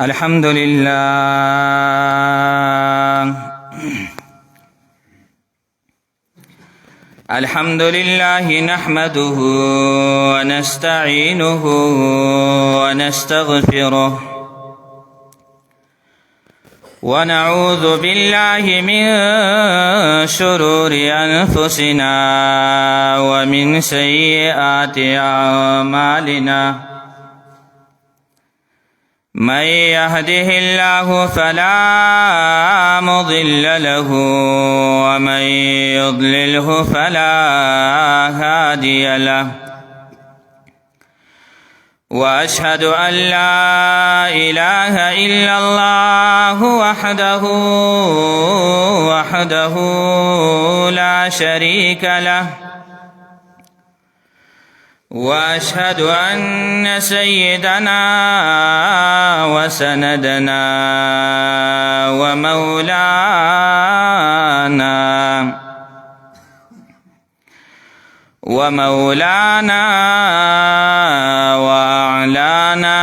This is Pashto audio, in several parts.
الحمد لله نحمده ونستعينه ونستغفره ونعوذ بالله من شرور أنفسنا ومن سيئات أعمالنا. من يهده الله فلا مضل له ومن يضلله فلا هادي له، وأشهد أن لا إله إلا الله وحده لا شريك له، وأشهد أن سيدنا وسندنا ومولانا وأعلانا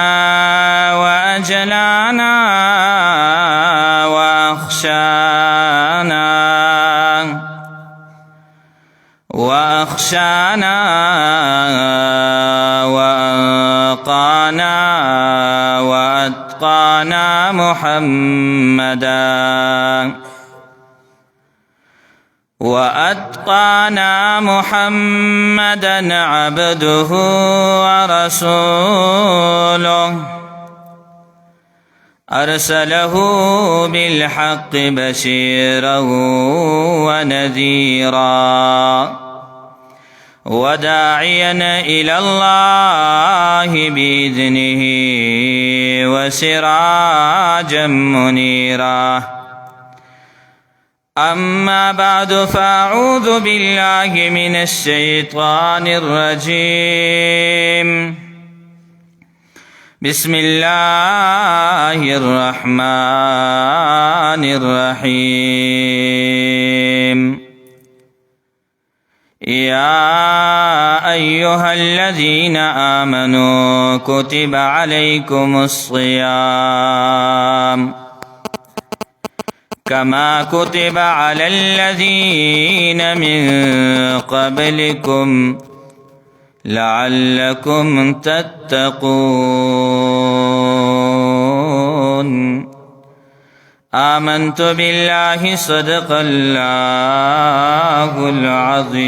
وأجلانا وأخشانا وأنقانا وأتقانا محمدا عبده ورسوله، أرسله بالحق بشيرا ونذيرا وداعيا إلى الله بإذنه وسراجا منيرا. أما بعد، فأعوذ بالله من الشيطان الرجيم. بسم الله الرحمن الرحيم. يا أيها الذين آمنوا كتب عليكم الصيام كما كتب على الذين من قبلكم لعلكم تتقون. آمنت بالله، صدق الله العظيم.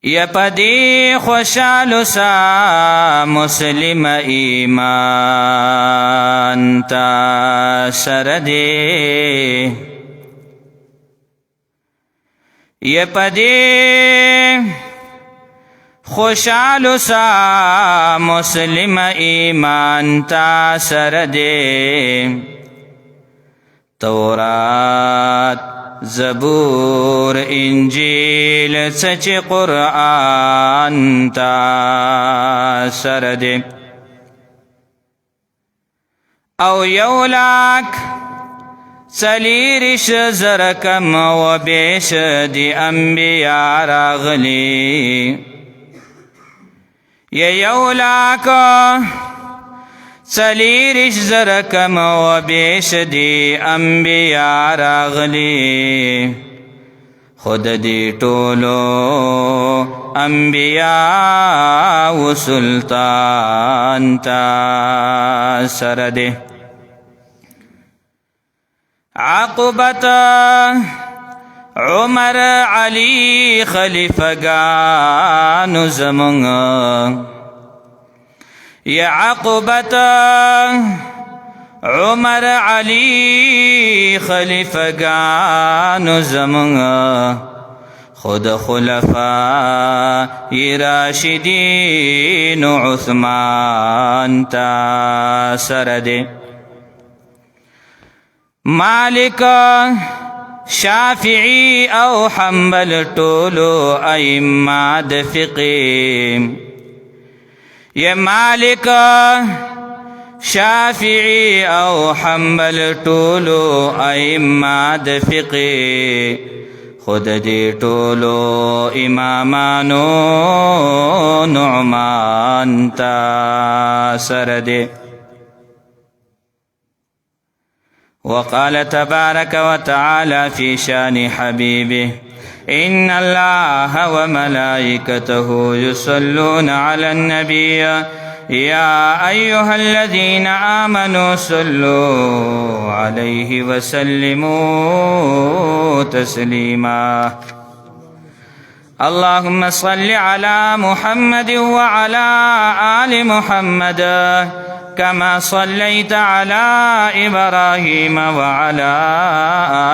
یا پدی خوشالو سا مسلم ایمان تا سردی، یا پدی خوشالو سا مسلم ایمان تا سردی، تورات زبور انجیل سچ قرآن تا سردی، او یولاک سلیرش زرکم و بیش دی انبیاء راغلی، یولاک سلیرش زرکم و بیش دی انبیاء راغلی، خود دی طولو انبیاء و سلطان تا سردی. عاقبت عمر علی خلیفگان زمان، یا عاقبت عمر علی خلیفگان زمان، خود خلفاء راشدین عثمان تا سردی. مالک شافعی او حنبل طولو ائمه د فقه، یا مالک شافعی او حنبل طولو ائمه د فقه، خود دې ټولو امامانو نعمان تا سره دی. وقال تبارك وتعالى في شان حبيبه إن الله وملائكته يصلون على النبي يا أيها الذين آمنوا صلوا عليه وسلموا تسليما. اللهم صل على محمد وعلى آل محمد كما صليت على إبراهيم وعلى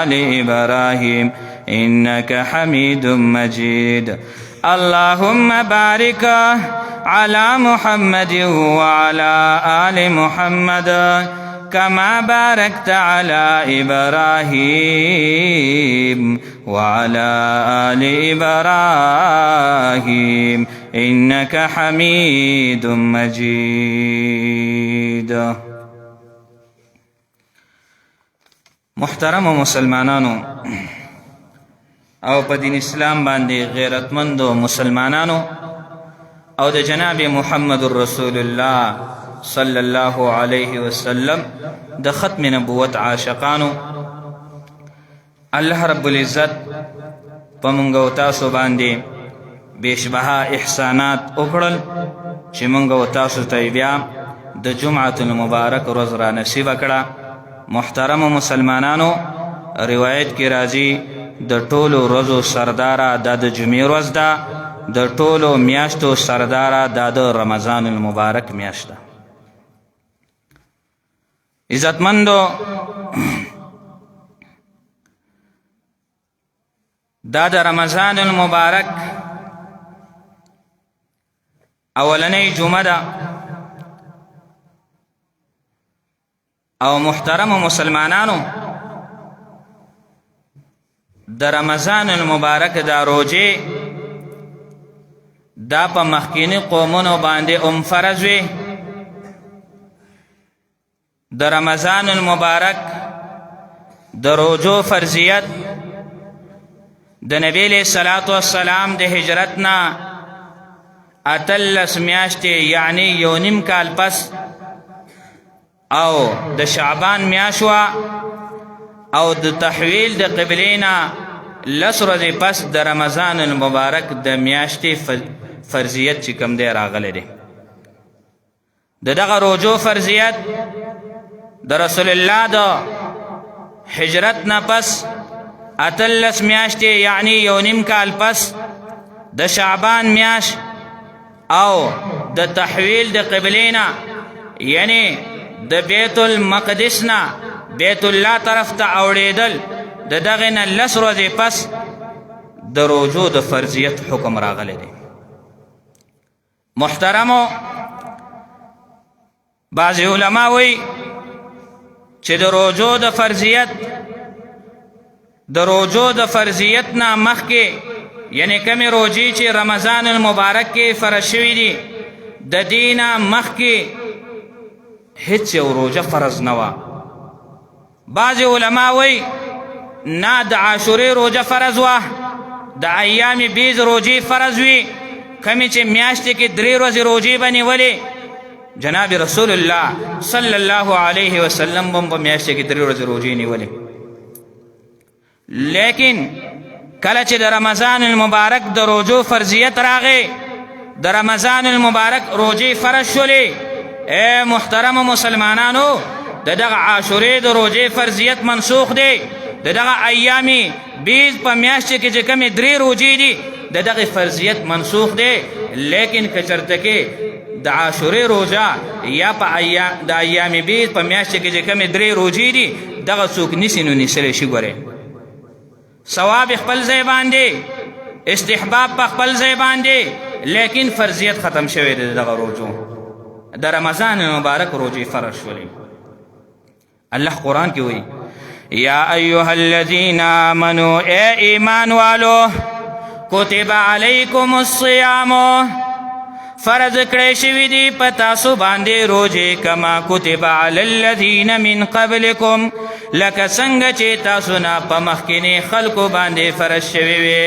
آل إبراهيم إنك حميد مجيد. اللهم بارك على محمد وعلى آل محمد كما باركت على إبراهيم وعلى آل إبراهيم إنك حميد مجيد. محترم مسلمانانو او په دین اسلام باندې غیرتمندو مسلمانانو او د جناب محمد رسول الله صلی الله علیه وسلم د ختم نبوت عاشقانو، الله رب العزت په موږ او تاسو باندې بشبها احسانات وکړل چې موږ او تاسو ته بیا د جمعة المبارک ورځ را نصیب کړه. محترم مسلمانانو، روایت کې راځي د ټولو ورځو سرداره دا د جمعې ورځ ده، د ټولو میاشتو سرداره دا د رمضان المبارک میاشت ده. عزتمندو، دا د رمضان المبارک اولنۍ جمعه ده او محترم مسلمانانو د رمضان المبارک دا روجه دا په مخکینی قومونو باندې فرض وي. د رمضان المبارک د روجو فرضیت د نبی علیہ الصلوۃ والسلام د هجرت نه 18 میاشتې یعنی یو نیم کال پس او د شعبان میاشوا او د تحویل د قبلینا لس ورځې پس د رمضان المبارک د میاشتې فرضیت چې کوم دی راغلی دی. د دغه روجو فرضیت د رسول الله د هجرت نه پس 18 میاشتې یعنی یو نیم کال پس د شعبان میاش او د تحویل د قبلینا یعنی د بیت المقدس نه بیت الله طرف ته اوړېدل د دغه نه لس ورځې پس د روجو د فرضیت حکم راغلی دی. محترمو، بعضې علما وایي چې د روجو د فرضیت نه مخکې یعنی کمې روجې چې رمضان المبارک کې فرض شوي دي د دې نه مخکې هیڅ یو روجه فرض نه وه. بعضې علما وایي نه، د عاشورې روجه فرض وه، د ایام بیز روجې فرض وي، کمې چې میاشتې کې 3 ورځې روجې به نیولې. جناب رسول الله صلی الله علیه وسلم هم په میاشتې کې 3 ورځې روجې نیولې. لیکن کله چې د رمضان المبارک د روجو فرضیت راغی، د رمضان المبارک روجې فرض شولې، اے محترم مسلمانانو، د دغه عاشورې د روجې فرضیت منسوخ دی. د دغه ایامي بیز په میاشتې کې چې کمې 3 روجې دي د دغه فرضیت منسوخ دی. لیکن که چېرته کې د عاشورې روجه یا په د ایامي بیز په میاشتې کې چې کمې 3 روجې دي دغه څوک نیسي نو نیسلی شي. ګورئ، ثواب خپل ځای باندې، استحباب په خپل ځای باندې، لیکن فرضیت ختم شوی دی. دغه روجو د رمضان المبارک روجې فرض شولې. الله قرآن کې وایي یا ایها الذین آمنوا، اے ایمان والو، کتب علیکم الصیام فرض کړی شوي دي په تاسو باندې روژې کما کتب علی الذین من قبلکم لکه څنګه چې تاسو نه په مخکینې خلکو باندې فرض شوي وي.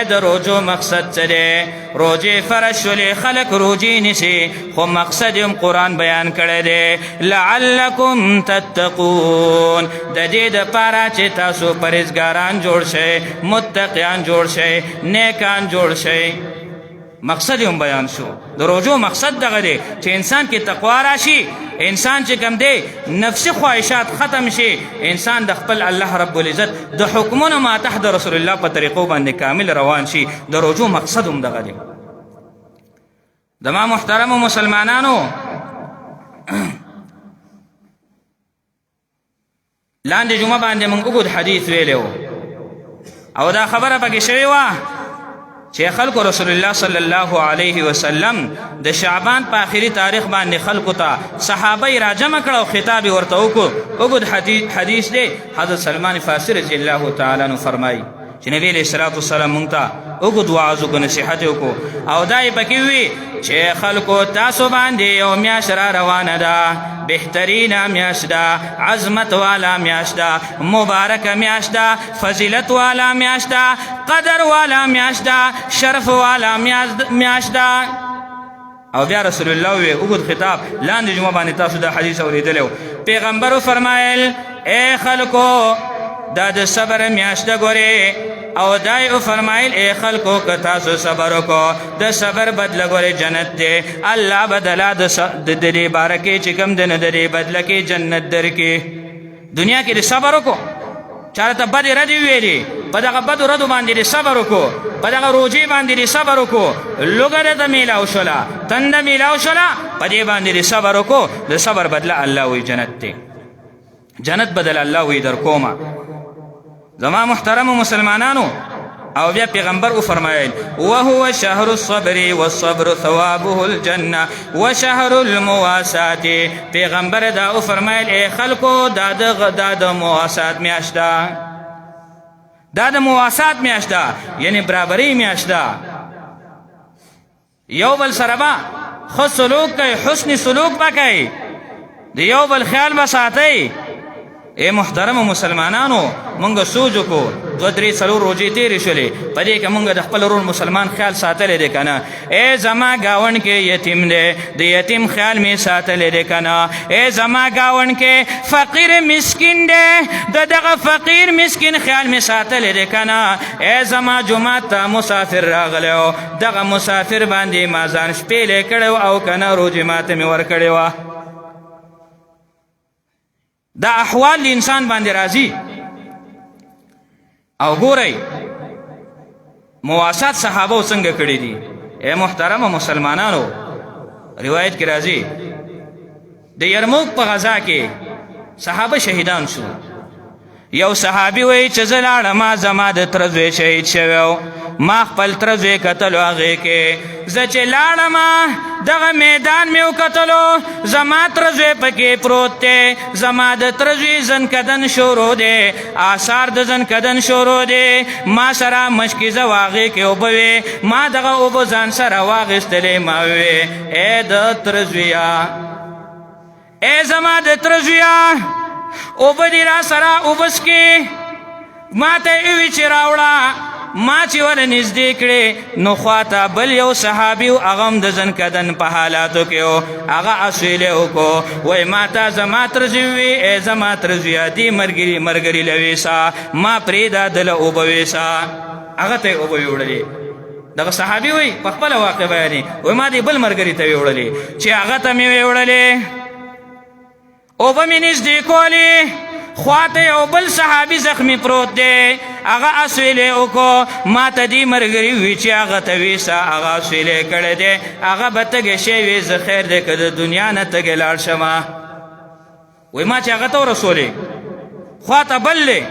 د روژو مقصد څه دی؟ روژې فرض شولې خلک روژې نیسي خو مقصد هم قرآن بیان کړی دی لعلکم تتقون د دې دپاره چې تاسو پرهیزګاران جوړ شئ متقیان جوړ شئ نیکان جوړ شئ. مقصد هم بیان شو. د روژو مقصد دغه دی چې انسان کې تقوا راشي، انسان چې کم دی نفسي خواهشات ختم شي، انسان د خپل الله رب العزت د حکمونو ما تحت رسول الله په طریقو باندې کامل روان شي. د روژو مقصد هم دغه دی. زما محترمو مسلمانانو، لاندې جمعه باندې موږ اوږد حدیث ویلی و او دا خبره پکې شوې وه چې خلکو رسول الله صلی الله علیه وسلم د شعبان په آخري تاریخ باندې خلکو ته صحابه یې راجمع کړه او خطاب یې ورته وکړو. اوږد حدیث دی. حضرت سلمان فارسي رضی الله تعالی عنه فرمایي چې نبی علیه الصلاة والسلام موږ ته اوږد وعظ وکړو، نصیحت یې وکړو او دا یې پکې وي چې خلکو تاسو باندې یو میاشت را روانه ده، بهترینه میاشت ده، عظمت والا میاشت ده، مبارکه میاشت ده، فضیلت والا میاشت ده، قدر والا میاشت ده، شرف والا میاشت ده. او بیا رسول الله وی اوږد خطاب لاندې جمعه باندې تاسو دا حدیث اورېدلی و. پیغمبر وفرمایل ای خلکو دا د صبر میاشت ده ګورې، او دا یې وفرمایل ای خلکو که تاسو صبر وکړو د صبر بدله ګورې جنت دی. الله بدله د دې باره کې چې کوم دی نو د دې بدله کې جنت درکړي. دنیا کې د صبر وکړو، چا ته بدې ردې ویلې په دغه بدو ردو باندې دې صبر وکړو، په دغه روژې باندې دې صبر وکړو، لوږه درته میلاو شوله، تنده میلاو شوله، په دې باندې دې صبر وکړو. د صبر بدله الله وی جنت دی. جنت بدل الله وی در کومه. زما محترم مسلمانانو، او بیا پیغمبر وفرمایل وهو شهر الصبر والصبر ثوابه الجنه وشهر المواسات. پیغمبر دا وفرمایل ای خلکو دا د مواسات میاشت ده، دا د مواسات میاشت ده، یعنی برابرۍ میاشت ده. یو بل سره به ښه سلوک کوئ، حسن سلوک به کوئ، د یو بل خیال به ساتئ. ای محترم مسلمانانو، مونږ سوچ وکړو 2-3 روژې تېرې شولې، په دې کې مونږ د خپل ورور مسلمان خیال ساتلی دی که نه؟ ای زما ګاونډ کې یتیم دی، د یتیم خیال مې ساتلی دی که نه؟ ای زما ګاونډ کې فقیر مسکین دی، د دغه فقیر مسکین خیال مې ساتلی دی که نه؟ ای زما جومات ته مسافر راغلی و، دغه مسافر باندې ما ځان شپېلی کړی او که نه روژې ماته مې ورکړې وه. دا احوال د انسان باندې راځي. او ګورئ مواسات صحابه څنګه کړي دي. ای محترم مسلمانانو، روایت کې راځي د یرموک په غزا کې صحابه شهیدان شو. یو صحابي وایي چې زه لاړم، زما د تره زوی شهید شوی و، ما خپل تره زوی کتلو هغې کې، زه چې لاړم دغه میدان مې وکتلو، زما تره زوی پکې پروت دی، زما د تره زوی زنکدن شروع دی، آثار د زنکدن شروع دی، ما سره مشکیزه و هغې کې اوبه وې، ما دغه اوبه ځان سره واخیستلې، ما ووې ای د تره زویه، ای زما د تره زویه، اوبه دې را سره اوبه څښې. ما ته یې ووي چې راوړه. ما چې ور نږدې کړې نو خواته بل یو صحابي و، هغه هم د زنکدن په حالاتو کې و، هغه اسویلی وکړو، وایي ما ته زما تره زوی ووي ای زما تره زویه دې مرګري له ویسه، ما پرېږده دله اوبه ویسه. هغه ته یې اوبه ویوړلې. دغه صحابي وایي په خپله واقع بیانې، وایي ما دې بل ملګري ته ویوړلې چې هغه ته مې ویوړلې، اوبه مې نږدې کولې، خواته یو بل صحابي زخمی پروت دی، هغه اسویلی وکړو، ما ته دې ملګري وي چې هغه ته ویسه، هغه اسویلی کړی دی، هغه به تږی شوی، زه خیر دی که د دنیا نه تږی لاړ شمه. وایي ما چې هغه ته ورسولې، خواته بل دی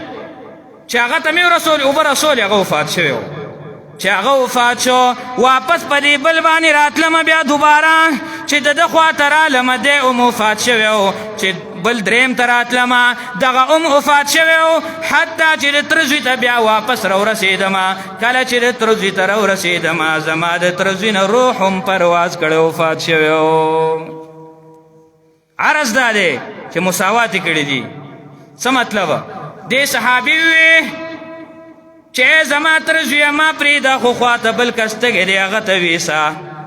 چې هغه ته مې ورسولې، اوبه رسولې، هغه وفات شوی و. چې هغه وفات شو، واپس په دې بل باندې راتلمه بیا دوباره چې د ده خواته رالمه، دی هم وفات شوی و. چې بل دریم ته راتلمه دغه وفات شوی و حتی چې د تره زوی ته بیا واپس راورسېدمه کله چې د تره زوی ته راورسېدمه زما د تره زوی نه روح هم پرواز کړی وفات شوی و عرض دا دی چې مساوات یې کړي دي څه مطلب دې صحابي ووی چې زما تره زویه ما پرېږده خو خواته بل کس تږی دی هغه ته ویسه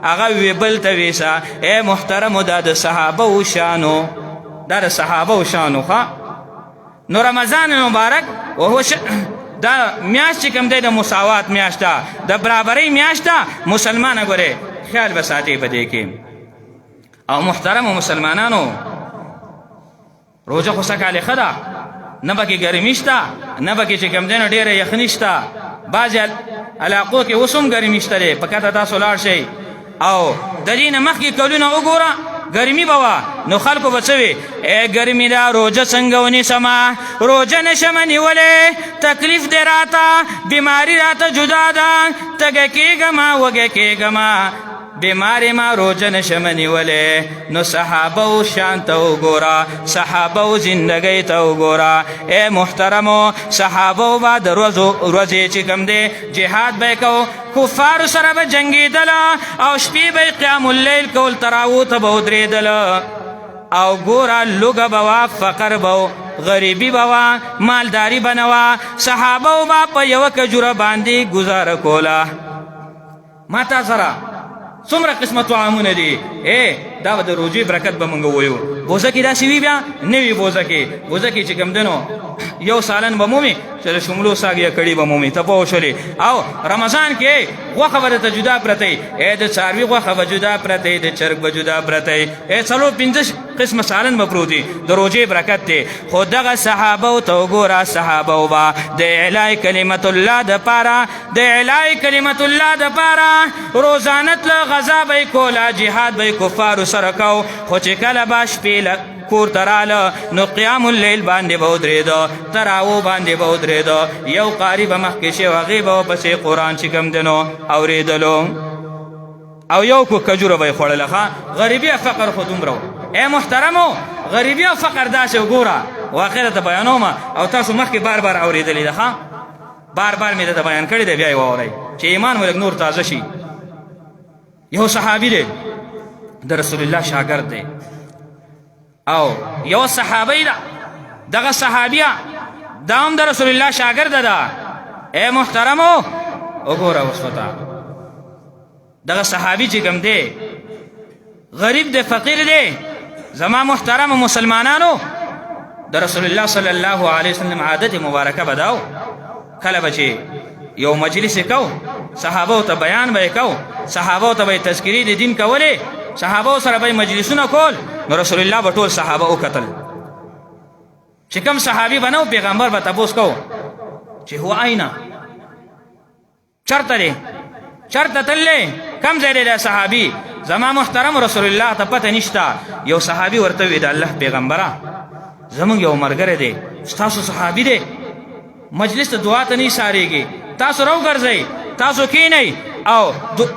هغه وی بل ته ویسه ای محترمو دا د صحابه شانو دا د صحابه شانو ښه نو رمضان مبارک وهو دا میاشت چې کوم دی د مساوات میاشت ده د برابرۍ میاشت ده مسلمانه ګورې خیال به ساتئ په دې کې او محترمو مسلمانانو روژه خو سږکال ښه ده نه پکې ګرمي شته نه پکې چې کوم دی نو ډېره یخني شته بعضې علاقو کې اوس هم ګرمي شته دی په کته تاسو لاړ شئ او د دې نه مخکې کلونه وګوره ګرمي به وه نو خلکو به څه وي ای ګرمي ده روژه څنګه ونیسمه روژه نشمه نیولی تکلیف دی راته بیماري راته جدا ده تږی کېږمه وږی کېږمه بیماری ما روژه نشم نیولی نو صحابه شان ته وګوره صحابه زندګۍ ته وګوره ای محترمو صحابه به د ورځې چې کوم دی جهاد به یې کو کفارو سره به جنګېدله او شپې به یې قیام اللیل کول تراوو ته به ودرېدله او ګوره لوږه به وه فقر به و غریبی به وه مالداري به نه وه صحابه به په یوه کجوره باندې ګزاره کوله ما تا سره څومره قسمه طعامونه دي دا به د روژې برکت به موږ وویو بوزه کې داسې وي بیا نه وي بوزه کې چې کوم دی نو یو سالن به مومي چې د شملو ساګ یا کړي به مومي ته پوه شولې او رمضان کې غوښه به درته جدا پرته د څاروي غوښه به جدا پرته د چرګ به جدا پرته څلور پنځه قسمه سالن به پروت دي د روژې برکت دی خو دغه صحابو ته وګوره صحابو به د اعلی کلمت الله دپاره د اعلی کلمت الله دپاره روزانه تله غذا به یې کوله جهاد به یې کفارو سره کو خو چې کله به شپې کور ته راله نو قیام اللیل باندې به ودرېده تراوو باندې به ودرېده یو قاري به مخکې شي هغې به ورپسې قرآن چې کوم دی نو اورېدلو او یو کو کجوره به یې خوړله ښه غریبي او فقر خو دومره و ای محترمو غریبي او فقر داسې وګوره واقع ته بیانوم او تاسو مخکې بار بار اورېدلې ده ښه بار بار مې درته بیان کړې ده بیا یې واورئ چې ایمان مو لږ نور تازه شي یو صحابي دی د رسول الله شاګرد دی او یو صحابی ده دغه صحابیه دا هم د رسول الله شاګرده ده ای محترمو وګوره اوس ورته دغه صحابي چې کوم دی غریب دی فقیر دی زما محترمو مسلمانانو د رسول الله صلی الله علیه وسلم عادت مبارکه به دا و کله به چې یو مجلس یې کو صحابو ته بیان به یې کو صحابو ته به یې تذکرې د دین کولې صحابو سره به مجلسونه کول نو رسول الله به ټول صحابه وکتل چې کوم صحابي به نه و پیغمبر به تپوس کو چې هو اینا چرته دی چرته تللی کم ځای دی دا صحابي زما محترم رسول الله ته پته نشته یو صحابي ورته وی د الله پیغمبره زمونږ یو ملګری دی ستاسو صحابي دی مجلس ته دعا ته نه ایسارېږي تاسو راوګرځئ تاسو کښېنئ او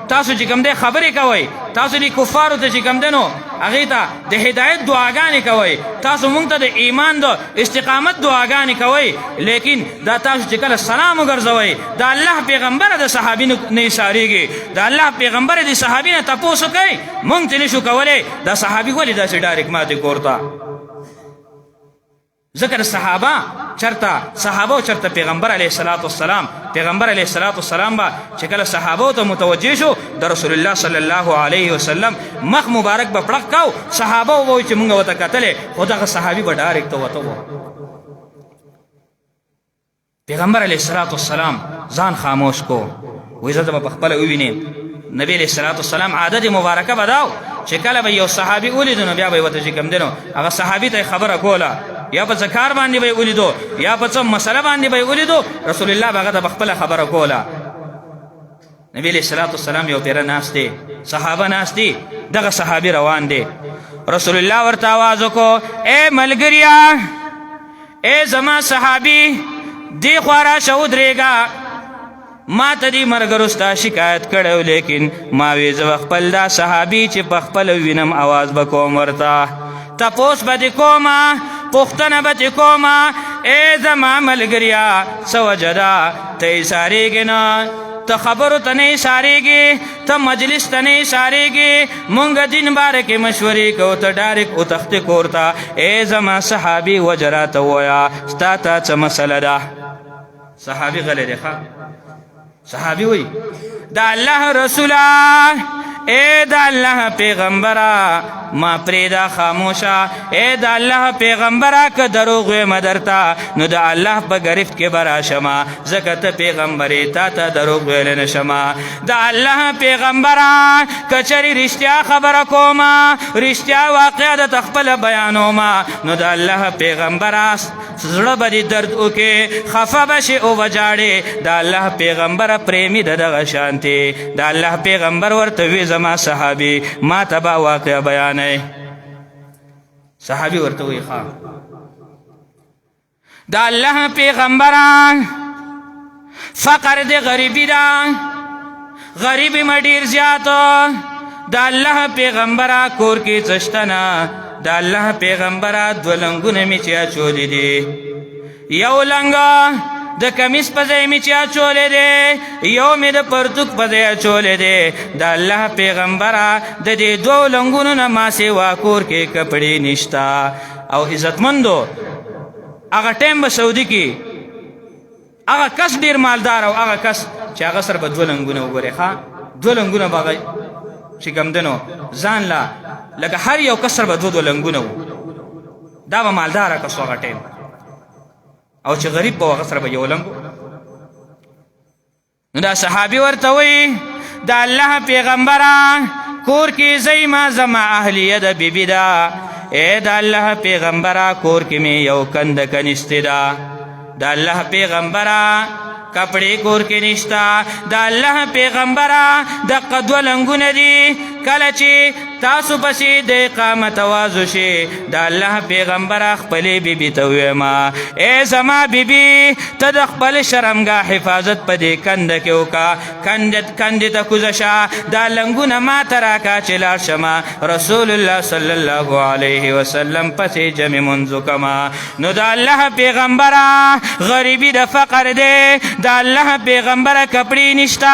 تاسو چې کوم دی خبرې کوئ تاسو دې کفارو ته چې کوم دی نو هغې ته د هدایت دعاګانې کوئ تاسو مونږ ته د ایمان د استقامت دعاګانې کوئ لیکن دا تاسو چې کله سلام وګرځوئ د الله پیغمبره د صحابي نه ایسارېږي د الله پیغمبره د صحابي نه تپوس وکئ مونږ ته نشو کولی دا صحابي ولې داسې ډایرکټ ماتې کور ته ذکر صحابه چرته صحابه چرته پیغمبر علیه الصلاة والسلام پیغمبر علیه الصلاة والسلام با چې کله صحابه ته متوجه شو د رسول الله صلی الله علیه وسلم مخ مبارک به پړق کو صحابه وایي چې مونږ ورته کتلې خو دغه صحابي به ډایرکټ ورته و پیغمبر علیه الصلاة والسلام ځان خاموش کو وایي زه به په خپله ووینم نبی علیه الصلاة والسلام عادت مبارکه به دا و چې کله به یو صحابي ولیدو نو بیا به یې ورته چې کوم دی نو هغه صحابي ته خبره کوله یا په څه کار باندې به یې ولیدو یا په څه مسله باندې به یې ولیدو رسول الله به هغه ته په خپله خبره کوله نبی علیه الصلاة والسلام یو پیره ناست دی صحابه ناست دي دغه صحابي روان دی رسول الله ورته آواز وکړو ای ملګریا ای زما صحابي دې خوا راشه ودرېږه ما ته دې ملګرو ستا شکایت کړی لیکن ما وی زه خپل دا صحابي چې په خپله وینم آواز به کوم ورته تپوس به دې کومه پوښتنه به چې کومه ای زما ملګریا څه وجه ده ته یې سارېږې نه ته خبرو ته نه اشارېږې ته مجلس ته نه اشارېږې مونږ دین باره کې مشورې کوو ته ډایرکټ وتښتې کور ته ای زما صحابي وجه راته ووایه ستا ته څه مسله ده صحابي غلی دی ښه صحابي وایي د الله رسوله ای د الله پیغمبره ما پریدا خاموشه ای د الله پیغمبره که دروغ ویمه درته نو د الله په گرفت کې به راشمه ځکه ته پیغمبرې تا ته دروغ ویلی نشمه د الله پیغمبره که چرې رښتیا خبره کومه رښتیا واقعه درته خپله بیانومه نو د الله پیغمبره زړه به دې درد وکړي خفه به شي او وجاړې د الله پیغمبره پریمي د دغه شانتې د الله پیغمبر ورته وي زما صحابي ما ته به واقعه بیانوي صحابي ورته وایي ښه د الله پیغمبره فقر د غریبي ده غریبي مې ډېر زیاته د الله پیغمبره کور کې څه شته نه د الله پیغمبره دوه لنګونه مې چې اچولي دي یو لنګه د کمیس په ځای مې چې اچولی دی یو مې د پرتوک په ځای اچولی دی د الله پیغمبره د دې دوو لنګونو نه ما سوا کور کې کپړې نشته او عزتمندو هغه ټایم به سعودي کې هغه کس ډېر مالدار او هغه کس چې هغه سره به دوه لنګونه وګورې ښه دوه لنګونه به هغه چې کوم دی نو ځان له لکه هر یو کس سره به دوه لنګونه وو دا به مالداره کس و هغه ټایم او چې غریب به هغه سره به یو لنګ نو دا صحابي ورته وایي د الله پیغمبره کور کې زی ما زما اهلیه د بیبي ده ای د الله پیغمبره کور کې مې یو کنده کنیستې ده د الله پیغمبره کپړې کور کې نشته د الله پیغمبره دقه دوه لنګونه دي کله چې تاسو پسې د اقامت آوازو شي د الله پیغمبره خپلې بیبي ته ویمه ای زما بیبي ته د خپل شرمګاه حفاظت په دې کنده کې وکړه کندې ته کوزه شه دا لنګونه ما ته راکړه چې لاړ شمه رسول الله صلی الله علیه وسلم پسې جمع منځ وکړمه نو د الله پیغمبره غریبي د فقر دی د الله پیغمبره کپړې نشته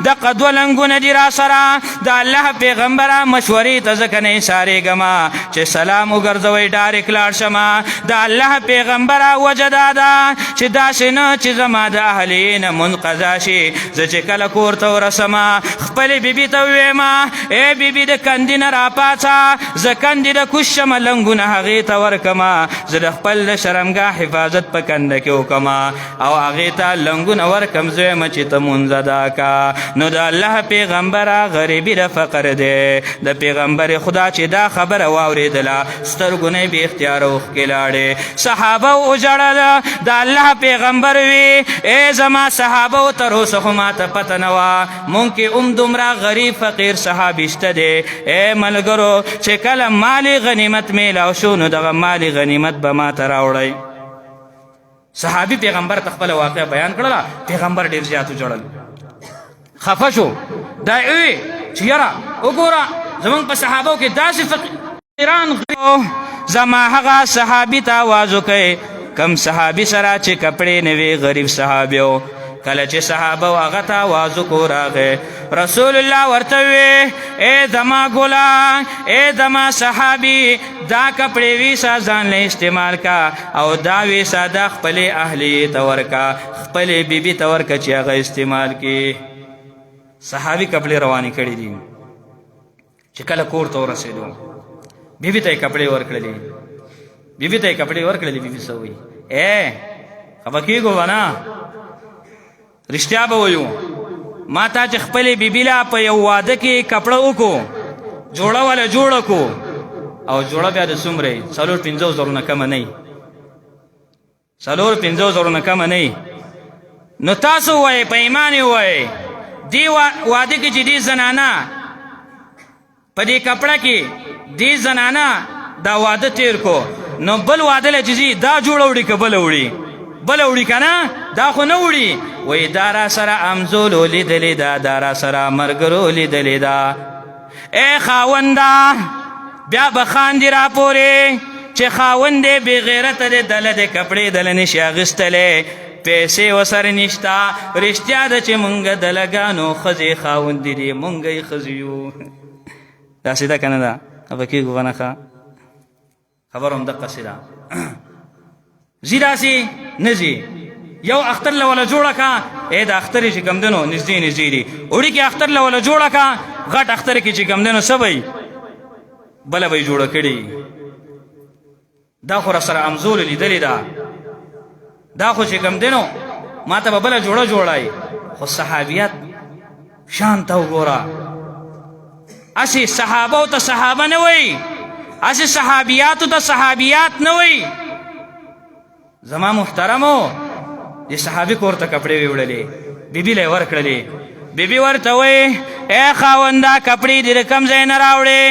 دقه دوه لنګونه دي را سره د الله پیغمبره مشورې ته ځکه نه اشارېږمه چې سلام وګرځوئ ډایرکټ لاړ شمه د الله پیغمبره وجه دا ده چې داسې نه چې زما د اهلیې نه مونځ قضا شي زه چې کله کور ته ورسمه خپلې بیبي ته وویمه ای بیبي د کندې نه راپاڅه زه کندې د کوز شمه لنګونه هغې ته ورکمه زه د خپل د شرمګاه حفاظت په کنده کې وکمه او هغې ته لنګونه ورکم زه وایم چې ته مونځ ادا کا نو د الله پیغمبره غریبي د فقر دی د پیغمبر خدا چې دا خبره واورېدله سترګو نه بې اختیاره اوښکې لاړې صحابه وژړل د الله پیغمبر وي ای زما صحابه تر اوسه خو ماته پته نه وه مونږ کې دومره غریب فقیر صحابي شته دی ای ملګرو چې کله مالی غنیمت میلاو شو نو دغه مالی غنیمت به ماته راوړئ صحابي پیغمبر ته خپله واقعه بیان کړله پیغمبر ډېر زیات وژړل خفه شو دا وی چې یاره وګوره زمونږ په صحابو کې داسې فقیران زما هغه صحابي ته آواز وکړئ کم صحابي سره چې کپړې نه وي غریب صحابي و کله چې صحابه و هغه ته آواز وکړو راغی رسول الله ورته وی ای زما ګله ای زما صحابي دا کپړې ویسه ځان له استعمال کا او دا ویسه د خپلې اهلیې ته ورکه خپلې بیبي ته ورکه چې هغه استعمال کړي صحابي کپړې روانې کړي دي چې کله کور ته ورسېدو بیبي ته یې کپړې ورکړلې بیبي ته یې کپړې ورکړلې بیبي څه وایي ای خفه کېږو به نه رښتیا به وایو ما تا چې خپلې بیبي له په یو واده کې کپړه وکړو جوړه والا جوړه کړو او جوړه بیا د څومره 4-5 نه کمه نه 4-5 نه کمه نه نو تاسو وایئ په ایمان یې وایئ دې واده کې چې دې زنانه په دې کپړه کې دې زنانه دا واده تیر کو نو بل واده له چې دا جوړه وړي که بله وړي که نه دا خو نه وړي وایي دا را سره امزولو لیدلې ده دا را سره ملګرو لیدلې ده ای خاونده بیا به خاندي راپورې چې خاوند دی بې غیرته دی دله د کپړې دله نشي اخیستلی پیسې ورسره نشته رښتیا ده چې مونږ دلګانو ښځې خاوندې دي مونږ یې ښځې یو داسې ده که نه ده خفه کېږو که نه ښه خبر هم دقسې ده ځي داسې نه ځي یو اختر له وله جوړه که د اختر چې کوم دی نو نږدې نږدې دي وړي کې اختر له وله جوړه که غټ اختر کې چې کوم دی نو څه به بله به یې جوړه کړي دا خو راسره امزول لیدلې ده دا خو چې کوم دی نو ما ته به بله جوړه جوړایي خو صحابیت شان ته وګوره اسې صحابو ته صحابه نه وایي اسې صحابیاتو ته صحابیات نه وایي زما محترمو د صحابي کور ته کپړې وې وړلې بیبي له یې ورکړلې بیبي ورته وایي ای خاونده کپړې دې د کوم ځای نه راوړې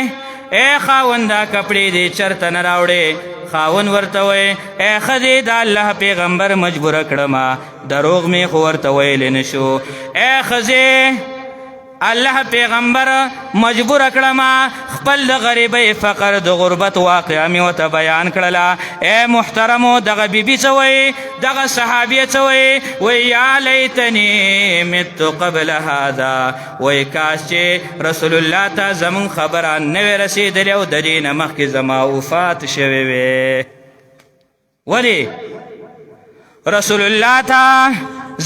ای خاونده کپړې دې چېرته نه راوړې خاون ورته وایي ای ښځې د الله پیغمبر مجبوره کړمه دروغ مې خو ورته ویلی نه شو ای ښځې الله پیغمبر مجبور کړما خپل د غریبۍ فقر د غربت واقعه مې ورته بیان کړله ای محترمو دغه بیبي څه وایي دغه صحابیه څه وایي وایي یا لیتنی مت قبل هذا وایي کاش چې رسول الله ته زمونږ خبره نه وې رسېدلې او د دې نه مخکې زما وفات شوې وې ولې رسول الله ته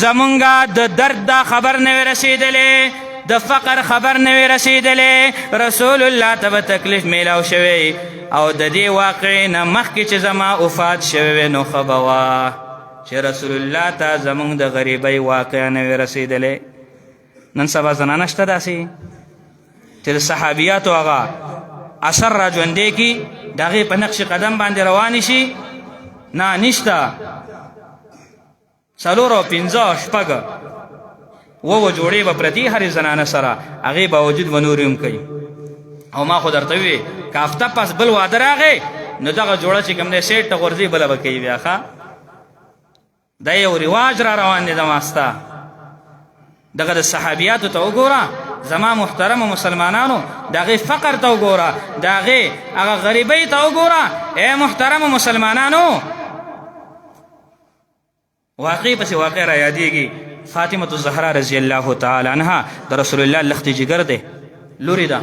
زمونږ د درد دا خبر نه وې رسېدلې د فقر خبر نه وې رسېدلی رسول الله ته به تکلیف میلاو شوی او د دې واقعې نه مخکې چې زما وفات شوی وی نو ښه به وه چې رسول الله ته زموږ د غریبۍ واقعه نه وې رسېدلی نن سبا زنانه شته داسې چې د صحابیاتو هغه اثر را ژوندی کي د هغې په نقش قدم باندې روانې شي نه نشته 4 او 5 شپږ و جوړې به پرتې هرې زنانه سره هغې باوجود به نورې هم کوي او ما خو درته ووې که هفته پس بل واده راغی نو دغه جوړه چې کوم دی سیټ ته غورځي بله به کوي بیا ښه دا یو رواج را روان دی د ماسته دغه د صحابیاتو ته وګوره زما محترمو مسلمانانو د هغې فقر ته وګوره د هغې هغه غریبۍ ته وګوره ای محترمو مسلمانانو واقعي پسې واقع را یادېږي فاطمة الزهرا رضی الله تعالی عنها د رسول الله لخت جگر ده لوري ده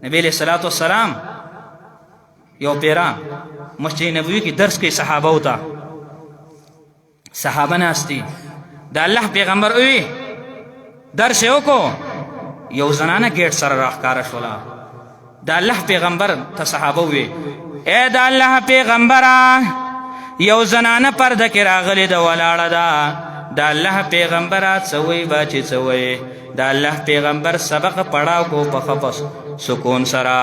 نبی علیہ الصلوۃ والسلام یو پیرا مسجد نبوی کی درس کوي صحابه او ته صحابه ناستی د الله پیغمبر وی درس وکړو یو زنانه گیټ سره راښکاره شوله د الله پیغمبر ته صحابه وی اے د الله پیغمبره یو زنانه پرده کې راغلې ده ولاړه ده د الله پیغمبره څه وایي با چې څه وایي د الله پیغمبر سبق پڑھاو کو په خفص سکون سره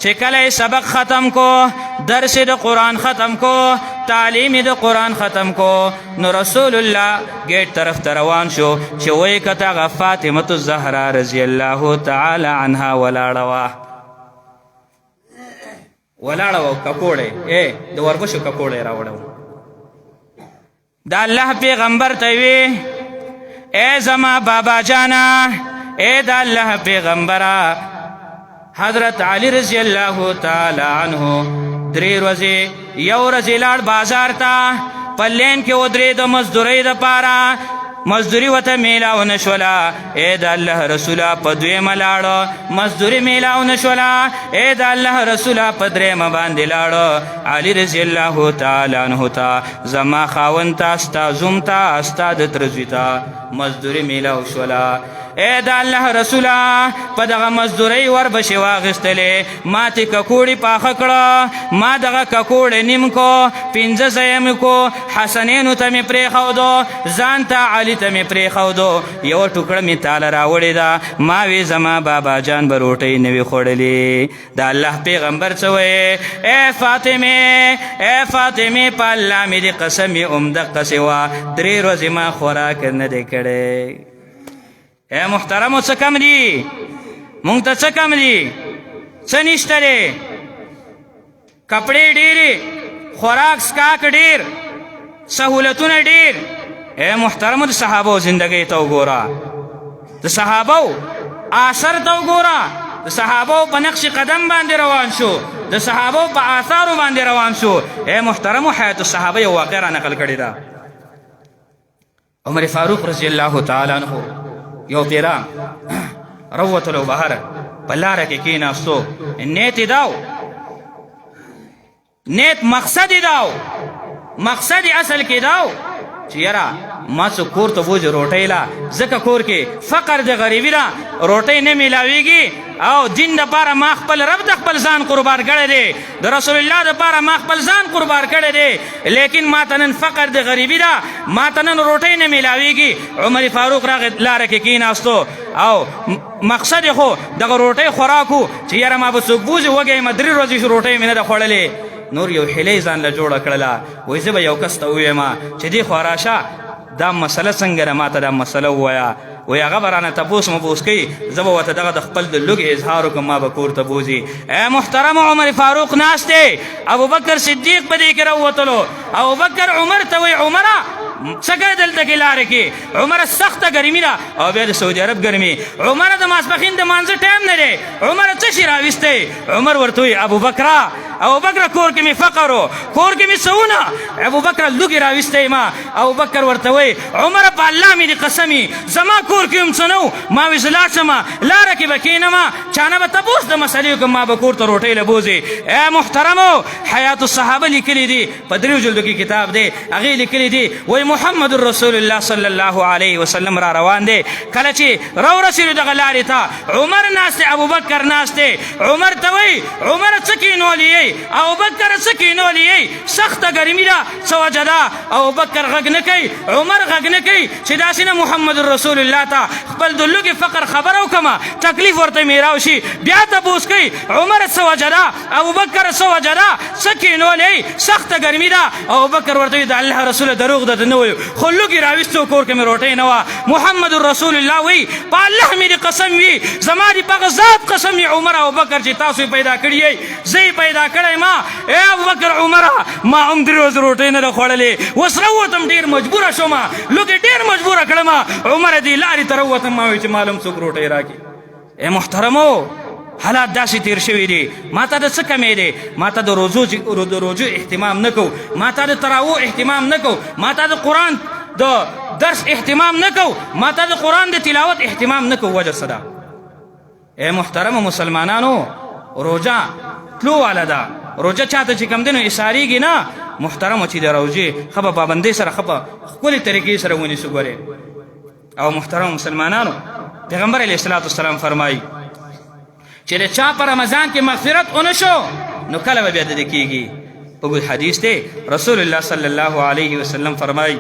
چې کله سبق ختم کو درس د قرآن ختم کو تعلیم د قرآن ختم کو نو رسول الله گیټ طرف ته روان شو چې وایي که ته هغه فاطمة الزهرا رضی الله تعالی عنها ولاړه وه ولاړه وه ککوړی د وربشو ککوړی راوړه د الله پیغمبر ته وی ای زما بابا جانا ای د الله پیغمبره حضرت علی رضی الله تعالی عنه 3 ورځې یو ورځې لاړ بازار ته په لین کې ودرېد مزدورۍ دپاره مزدوری وته میلاو نشوله ای د الله رسوله په دویمه لاړه مزدوري میلاو نشوله ای د الله رسوله په درېیمه باندې لاړه علي رضی الله تعالی عنه ته زما خاوند ته ستا زوم ته ستا د تره زوی ته مزدوري میلاو شوله ای د الله رسوله په دغه مزدورۍ وربشې واخیستلې ما تې ککوړې پاخه کړه ما دغه ککوړې نیم کو 5 ځایه مې کو حسنینو ته مې پرېښودو ځان ته علي ته مې پرېښودو یوه ټوکړه مې تاله راوړې ده ما وی زما بابا جان به روټۍ نه وي خوړلې د الله پیغمبر څه وایي ای فاطمې په الله مې دې قسم یې همدقسې وه 3 ورځې ما خوراک نه دی کړی اے محترمو څه کم دي مونږ ته څه کم دي څه نشته دی کپړې ډېرې خوراک سکاک ډېر سهولتونه ډېر اے محترمو د صحابو زندګۍ ته وګوره د صحابو اثر ته وګوره د صحابو په نقش قدم باندې روان شو، د صحابو په آثارو باندې روان شو. اے محترمو، حیات الصحابه یو واقعه را نقل کړې ده. عمر فاروق رضی الله تعالی عنہ یو پیرا روتلو بهر په لاره کې کېناستو. نیت داو، نیت مقصد داو، مقصد اصل کې داو چې یاره ما څه کور ته بوځي روټۍ لا، ځکه کور کې فقر د غریبي ده، روټۍ نه میلاویږي. او دین دپاره ما خپل رب د خپل ځان قربان کړی دی، د رسول الله دپاره ما خپل ځان قربان کړی دی، لیکن ما ته نن فقر د غریبي ده، ما ته نن روټۍ نه میلاویږي. عمر فاروق راغی لاره کې کېناستو او مقصد یې خو دغه روټۍ خوراکو چې یاره ما به څوک بوځي وږی یم، 3 ورځې روټۍ مې نه ده خوړلې. نور یو هیلۍ ځان له جوړه کړله، وایي زه به یو کس ته ووایم چې دې خوا راشه، دا مسله څنګه ده، ما ته دا مسله ووایه. وایي هغه به رانه تپوس مپوس کوي، زه به ورته دغه د خپل د لږ اظهار وکړم، ما به کور ته بوځي. ای محترم، عمر فاروق ناست دی، ابوبکر صدیق په دې کې راووتلو. ابوبکر عمر ته وایي عمره څه کوې دلته کې لارې کې؟ عمره سخته ګرمي ده او بیا د سعودي عرب ګرمي. عمره د ماسپښین د مانځه ټایم نه دی، عمره څه شي راویستی؟ عمر ورته وایي ابوبکره کور کې مې فقر و، کور کې مې څه ابوبکر لوګي راویستی ما. ابوبکر ورته وایي عمره په الله مې دې قسمي، زما کور کې هم څه نه و، ما وایي زه لاړ شم لاره کې به کښېنم، چانه به تپوس د مسلې وکړم، ما به کور ته روټۍ له بوځي. ای محترمو، حیات الصحابه لیکلي دي، په 3 جلدو کې کتاب دی، هغې لیکلي دي وایي محمد رسول الله صلی الله علیه وسلم را روان دی. کله چې راورسېدو دغه لارې ته، عمر ناست دی، ابوبکر ناست دی. عمر ته وایي عمره څه کښېنولي یې؟ ابوبکر څه کښېنولي یې؟ سخته ګرمي ده، څه وجه ده؟ ابوبکر غږ نه کوي، عمر غږ نه کوي چې داسې نه محمد رسول الله ته خپل د لوږې فقر خبره وکړمه، تکلیف ورته میراو شي. بیا تپوس کوي عمر څه وجه ده؟ ابوبکر څه وجه ده؟ څه کښېنولې؟ سخته ګرمي ده. ابوبکر ورته وایي د الله رسوله دروغ ده، نه وایو، خو لوږې راویستو، کور کې مې روټۍ نه وه. محمد رسول الله وایي په الله مې دې قسم وي، زما دې په هغه ذات قسم وي عمر او ابوبکر چې تاسو یې پیدا کړي یئ، زه یې پیدا کړی ما. ای ابوبکر عمره، ما هم 3 ورځې روټۍ نه ده خوړلې، اوس راووتم، ډېر مجبوره شوم، لوږې ډېر مجبوره کړم، عمره دې لارې ته راووتم، ما وایي چې معلوم څوک روټۍ راکړي. ای محترمو، حالات داسې تیر شوي دي، ما ته د څه کمی دی؟ ما ته د روزو اهتمام نه کو، ما ته د تراوو اهتمام نه کو، ما ته د قرآن د درس اهتمام نه کو، ما ته د قرآن د تلاوت اهتمام نه کو. وجه څه ده؟ ای محترمو مسلمانانو، روژه تلو والا ده، روژه چاته چې کوم دی نو ایساریږي نه. محترمو چې د روژې ښه په پابندۍ سره، ښه په ښکلې طریقې سره ونیسو. ګورې او محترمو مسلمانانو، پیغمبر علیه الصلاة والسلام فرمایي چې د چا په رمضان کې مغفرت ونه شو نو کله به بیا د دې کېږي. اوږد حدیث دی، رسول الله صلی الله علیه وسلم فرمایي،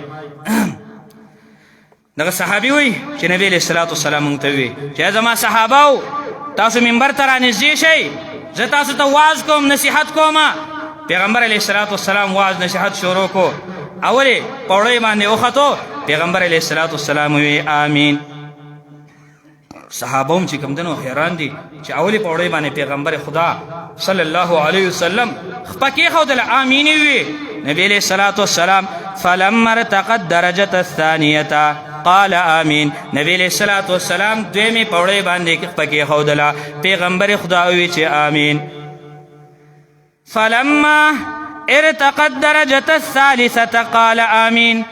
دغه صحابي وایي چې نبی علیه الصلاة والسلام موږ ته وایي چې زما صحابهو، تاسو منبر ته رانږدې شئ، زه تاسو ته واعظ کوم، نصیحت کوم. پیغمبر علیه الصلاة والسلام واعظ نصیحت شروع کو. اولې پوړۍ باندې وختو، پیغمبر علیه الصلاة والسلام وایي آمین. صحابه هم چې کوم دی نو حیران دي چې اولې پوړۍ باندې پیغمبر خدا صلی الله علیه وسلم خپه کېښودله، آمین یې وویې. نبی علیه الصلاة والسلام فلما ارتقت درجة الثانیة قال آمین. نبی علیه الصلاة والسلام دویمې پوړۍ باندې خپه کېښودله، پیغمبر خدا وویې چې آمین. فلما ارتقت درجة الثالثة قال آمین.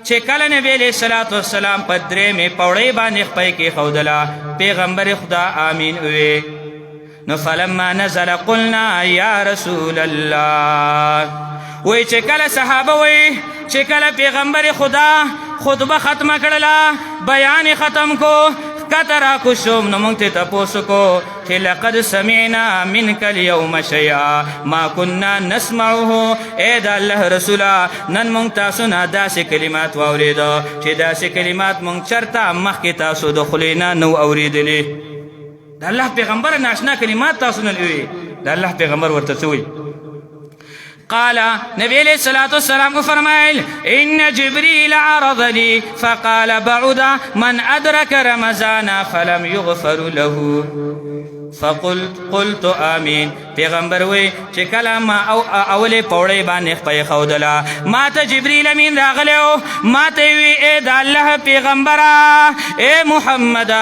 چې کله نبی علیه الصلاة والسلام په 3مې پوړۍ باندې خپه کېښودله، پیغمبر خدا آمین وویې. نو فلما نزل قلنا یا رسول الله. وایي چې کله صحابه وایي چې کله پیغمبر خدا خطبه ختمه کړله، بیان ختم کو، کته راکوشوم نو موږ ته تپوس کو چې لقد سمعنا منک اليوم شیئا ما كنا نسمعه. ای د الله رسوله، نن موږ تاسو نه داسې کلمات واورېده چې داسې کلمات موږ چرته مخکې تاسو د خولې نه نو اورېدلې. د الله پیغمبر ناشنا کلمات تاسو نه وي. د الله پیغمبر ورته څه وایي؟ قال نبی علیہ الصلوۃ والسلام کو فرمائل ان جبریل عرض لی فقال بعد من ادرک رمضان فلم یغفر له فقلت آمین. پیغمبر وی چې کله ما اولې پوړۍ باندې خپې ښودله ما ته جبریل امین راغلی و ما ته یې وي ای د الله پیغمبره ای محمده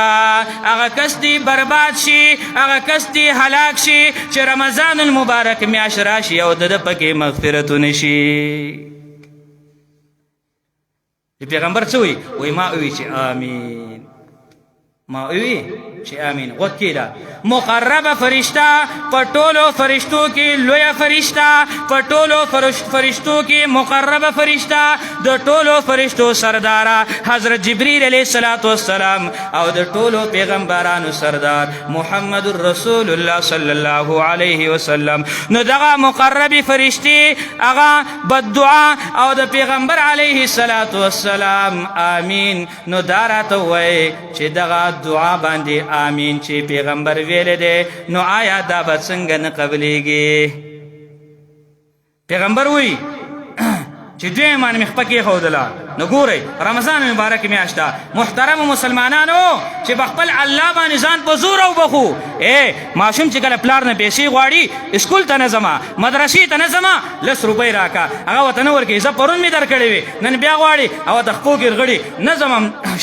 هغه کس دې برباد شي هغه کس دې هلاک شي چې رمضان المبارک میاشت راشي او د ده پکې مغفرتونه شي. پیغمبر څه وی؟ وی ما وی چې آمین. ما وی چې آمین. وکیلا مقربه فرشتہ په ټولو فرشتو کې لویه فرشتہ په ټولو فرشتو کې مقربه فرشتہ د ټولو فرشتو سرداره حضرت جبریل علیه الصلاۃ والسلام او د ټولو پیغمبرانو سردار محمد رسول الله صلی الله علیه وسلم. نو دغه مقربه فرشتي هغه بددعا او د پیغمبر علیه الصلاۃ والسلام آمین. نو دا راته وایي چې دغه دعا باندې آمین چې پیغمبر ویلې دی نو آیا دا به څنګه نه قبلیږي؟ پیغمبر وی چې دوی باندې مخ پکې ښودله. نو ګورئ رمضان مبارک میاشت ده محترمو مسلمانانو چې په خپل الله باندې ځان په زور وبخو. ماشوم چې کله پلار نه پیسې غواړي اسکول ته نه ځمه مدرسې ته نه ځمه 10 روپۍ راکه هغه ورته نه ورکوي. زه پرون مې درکړې وې نن بیا غواړي او د خپو کې رغړي نه ځم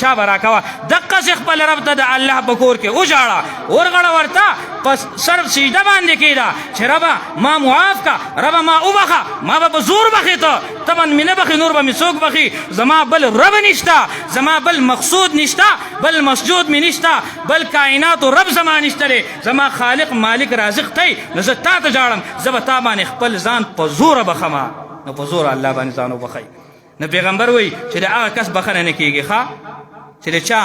شا به راکوه. دقسې خپل رب ته د الله په کور کې وژاړه ورغړه ورته په سر سجده باندې کېده چې ربه ما معاف که ربه ما وبخه ما به په زور بخې ته به مې نه بخې نور به مې څوک بخي. زما بل رب نشته زما بل مقصود نشته بل مسجود مې نشته بل کائنات رب زما نشته دی زما خالق مالک رازق تی. نو زه تا ته جاړم زه به تا باندې خپل ځان په زوره بخمه. نو په زوره الله باندې ځان وبخئ. نو پیغمبر وی چې د هغه کس بخنه نه کېږي ښه چې د چا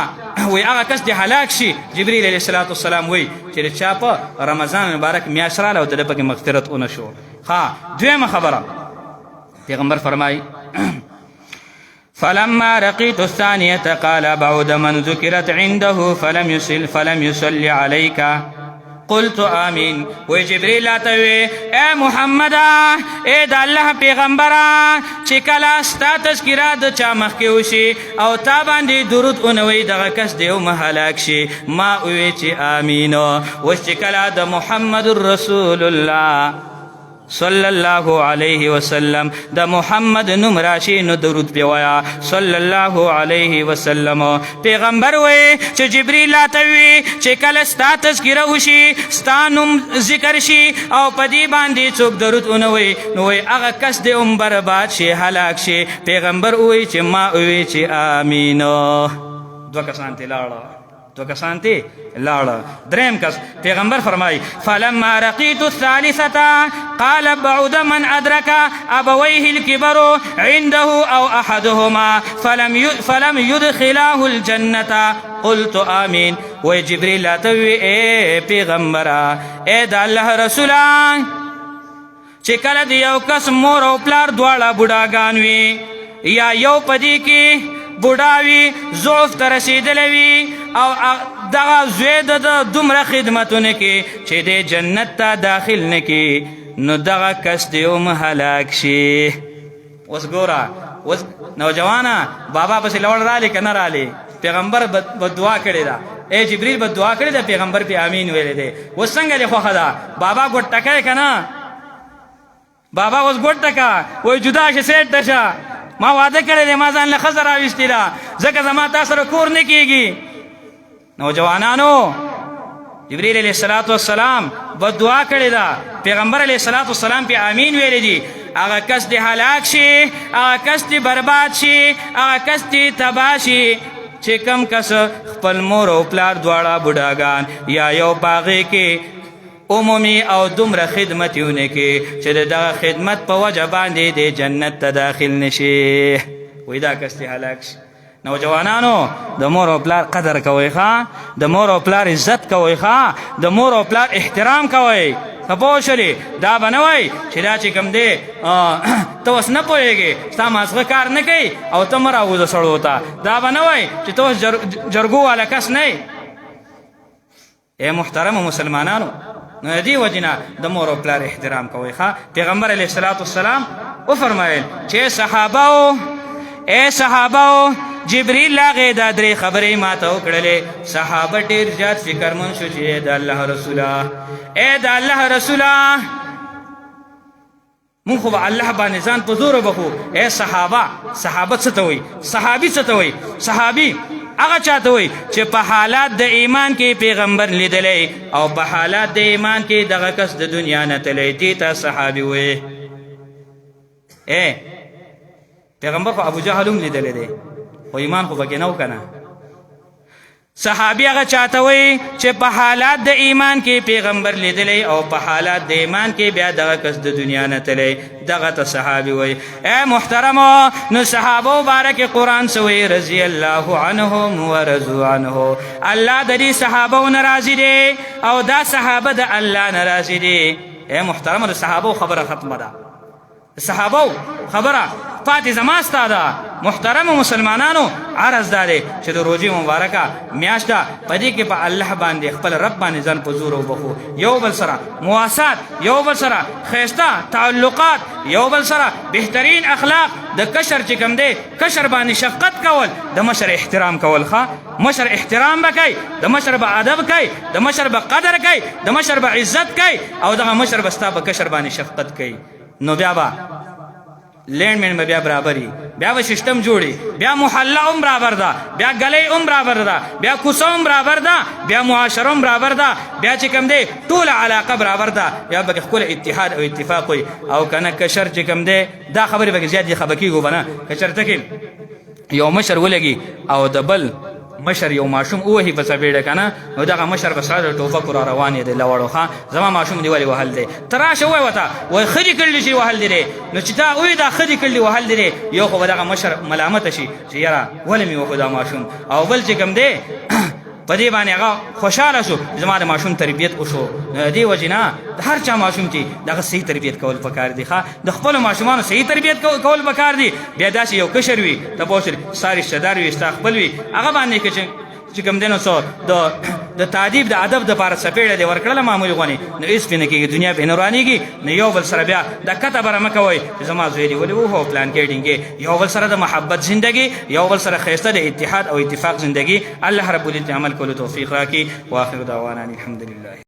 وی هغه کس دې هلاک شي. جبریل علیه الصلاۃ والسلام وی چې د چا په رمضان مبارک میاشت راله او د ده پکې مغفرت ونه شو. دویمه خبره پیغمبر فرمایي فلما رقيت الثانية قال بعد من ذكرت عنده فلم يصل عليك قلت آمین. وی جبریل راته وی اے محمده اے د الله پیغمبره چې کله ستا تذکره د چا مخکې وشي او تا باندې درود اونوي دغه کس دی او هلاک شي. ما وی چې آمین. اوس چې کله د محمد رسول الله صلی الله علیه وسلم د محمد نوم راشي نو درود پې وایه صلی الله علیه وسلم. پیغمبر وی چې جبریل راته وی چې کله ستا تذکره وشي ستا نوم ذکر شي او په دې باندې څوک درود ونه وی نو وی هغه کس دې هم برباد شي هلاک شي. پیغمبر وی چې ما وی چې آمین. دوه کسان ته لاړه دریم کس پیغمبر فرمائی فلما رقیت الثالثة قال بعد من ادرک ابویه الكبر عنده او احدهما فلم يدخلاه الجنة قلت آمین. وی جبریل لاتوی اے پیغمبرا اے دا اللہ رسولان چې کله د یو کس مور او پلار دواړه بوډاګان وي یا یو پدې کې بوډاوي ضعف ته رسېدلی وي او دغه زوی د دومره خدمتونه کې چې د جنت ته داخل نه کړي نو دغه کس دې هم هلاک شي. اوس ګوره اوس نوجوانه بابا پسې لوړ رالی که نه رالی پیغمبر بددعا کړې ده. ای جبریل بددعا کړې ده پیغمبر پې امین ویلی دی. اوس څنګه دې خوښه ده بابا ګوټ ټکی که نه بابا اوس ګوټ ټکه وایي جدا شه سیټ ته شه ما واده کړی دی ما ځان له ښځه راویستې ده ځکه زما تا سره کور نه کېږي. نوجوانانو جبریل علیه الصلاۃ والسلام بددعا کړې ده پیغمبر علیه الصلاۃ والسلام پې امین ویلی دي. هغه کس دې هلاک شي هغه کس دې برباد شي هغه کس دې تباه شي چې کم کس خپل مور او پلار دواړه بوډاګان یا یو باغې کې عمومی او دومره خدمت یونه کې چې دغه خدمت په وجه باندې د جنت ته داخل نشي. وی دا کس دې هلاک شي. نوجوانانو د مور او پلار قدر کوئ ښه د مور او پلار عزت کوئ ښه د مور او پلار احترام کوئ. که پوه شولې دا به نه وایي چې دا چې کوم دی ته اوس نه پوهېږې ستا مازغه کار نه کوي او ته مه راوځه سړو ته. دا به نه وایي چې ته اوس جرګو والا کس نه یې. ای محترمو مسلمانانو نو دې وجنه د مور او پلار احترام کوئ ښه. پیغمبر علیه الصلاة والسلام وفرمایل چې صحابه جبریل هغې دا درې خبرې ما ته وکړلې. صحابه ډېر زیات فکرمند شو چې د الله رسوله د الله رسوله مونږ خو به الله باندې ځان په زوره بخو. صحابه څه ته وایي؟ صحابي څه ته وایي؟ صحابي هغه چاته وایي چې په حالات د ایمان کې پیغمبر لیدلی او په حالات د ایمان کې دغه کس د دنیا نه تللی، دې ته صحابي وایي. پیغمبر خو ابو جهل هم لیدلی دی خو ایمان خو پکې نه و که نه. صحابي هغه چاته وایي چې په حالات د ایمان کې پیغمبر لیدلی او په حالات د ایمان کې بیا دغه کس د دنیا نه تللی، دغه ته صحابي وایي. محترمو، نو صحابو باره کې قرآن څه وایي؟ رضی الله عنهم ورضوا عنه. الله د دې صحابو نه راضي دی او دا صحابه د الله نه راضي دي. محترمو، د صحابو خبره ختمه ده، صحابو خبره پاتې زما ستا ده. محترم مسلمانانو، عرض دا دی چې د روژې مبارکه میاشت ده، په دې کې په الله باندې خپل رب باندې ځان په زور وبخو، یو بل سره مواسات، یو بل سره ښایسته تعلقات، یو بل سره بهترین اخلاق، د کشر چې کوم دی کشر باندې شفقت کول، د مشر احترام کول. ښه، مشر احترام به کوي، د مشر به ادب کوي، د مشر به قدر کوي، د مشر به عزت کوي او دغه مشر به ستا په کشر باندې شفقت کوي. نو بیا به لینډ مین به بیا برابري، بیا به سیسټم جوړي، بیا محله هم برابر ده، بیا ګلۍ هم برابر ده، بیا کوڅه هم برابر ده، بیا معاشره هم برابر ده، بیا چې کوم دی ټوله علاقه برابر ده، بیا به ښکلی اتحاد او اتفاق وي. او که نه کشر چې کوم دی دا خبرې به زیات خفه کېږو به نه. که چېرته کې یو مشر ولګي او د بل مشر یو ماشوم ووهي په څپېړه که نه، نو دغه مشر به سره د ټوپکو را روان یې دی لوړو. ښه، زما ماشوم دې ولې وهل دی؟ ته راشه ووایه ورته، وایي ښه دې کړلي چې وهل دی. نو چې تا ووایي دا ښه دې کړلي وهل دی، یو خو به دغه مشر ملامته شي چې یاره ولې مې وښو دا ماشوم، او بل چې کوم دی په دې باندې هغه خوشحاله شو زما د ماشوم تربیت وشو. دې وجې نه د هر چا ماشوم چې دغه صحیح تربیت کول پکار دي. ښه، د خپلو ماشومانو صحیح تربیت کول پکار دي. بیا داسې یو کشر وي، ته پوه شولې، ستا رشته دار وي، ستا خپل وي، هغه باندې که چې کوم دی نو څه د تادیب د ادب دپاره څپېړه دې ورکړله معمولي غونې، نو هېڅ پرې نه کېږي، دنیا پرې نه روانېږي. نو یو بل سره بیا دا کته بره مه کوئ چې زما زوی دې ولې وهو پلان کې ډینګې. یو بل سره د محبت زندګي، یو بل سره ښایسته د اتحاد او اتفاق زندګي. الله رب العزت عمل کولو توفیق راکړي. واخر دعوانا الحمدلله.